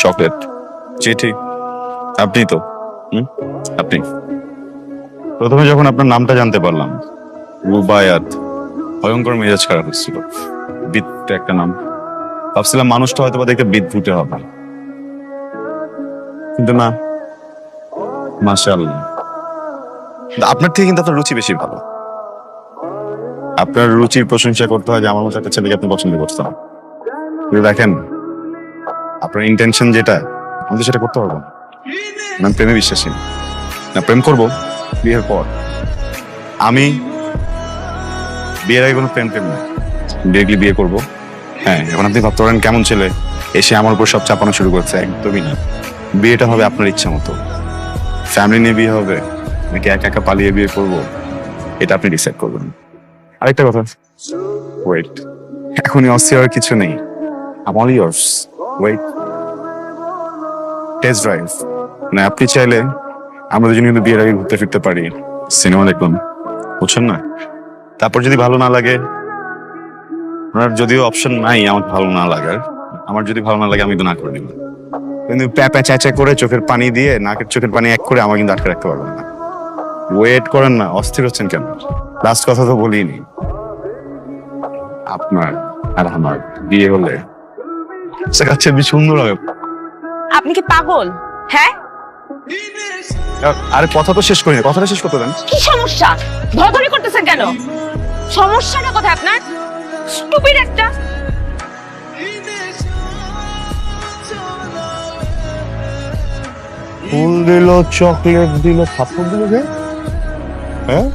Chocolate. জি ঠিক, আপনি তো। আপনি। প্রথমে যখন আপনার নামটা জানতে পারলাম, রুবায়াত, ভয়ঙ্কর মেজাজ খারাপ হচ্ছিল। বিদ একটা নাম, ভাবছিলাম মানুষটা হয়তো বা দেখতে বিদ্ভুটে হবে, কিন্তু না। মাশাআল্লাহ, আপনার থেকে কিন্তু আপনার রুচি বেশি ভালো। আপনার রুচির প্রশংসা করতে হয় যে আমার মতো একটা ছেলেকে আপনি পছন্দ করতে হবে। কিন্তু দেখেন, আপনার ইন্টেনশন যেটা, আমি তো সেটা করতে পারবো না। আমি প্রেমে বিশ্বাসী না। না, প্রেম করবো বিয়ের পর। আমি বিয়ের আগে কোনো প্রেম না, ডিরেক্টলি বিয়ে করবো। হ্যাঁ, এখন আপনি ভাবতে পারেন কেমন ছেলে এসে আমার উপর সব চাপানো শুরু করছে। একদমই না, বিয়েটা হবে আপনার ইচ্ছা মতো। ফ্যামিলি নিয়ে বিয়ে হবে নাকি একা একা পালিয়ে বিয়ে করবো, এটা আপনি ডিসাইড করবেন। আরেকটা কথা, ওয়েট, এখনই অস্থির হওয়ার কিছু নেই। I all years. Wait, test drive, মানে আপনি চাইলে আমরা দুজন কিন্তু বিয়ের আগে ঘুরতে ফিরতে পারি, সিনেমা দেখলাম, বুঝছেন না? তারপর যদি ভালো না লাগে, ওনার যদিও অপশন নাই আমার ভালো না লাগার, আমার যদি ভালো না লাগে আমি তো না করে দিব। কিন্তু প্যাপা চেঁচা করে চোখের পানি দিয়ে, নাকের চোখের পানি এক করে আমাকে কিন্তু আটকে রাখতে পারবেন না। ওয়েট করেন না, অস্থির হচ্ছেন কেন? লাস্ট কথা তো বলিনি, আপনার আর আমার বিয়ে হলে কাছে বেশ সুন্দর হবে। আপনি কি পাগল? হ্যাঁ, আরে কথা তো শেষ করিনি, কথাটা শেষ করতে দেন। কি সমস্যা? ধরাধরি করতেছেন কেন? সমস্যাটা কোথায় আপনার? স্টুপিড একটা। ফুল দিল, চকলেট দিল, থাপ্পড় দিল, হ্যাঁ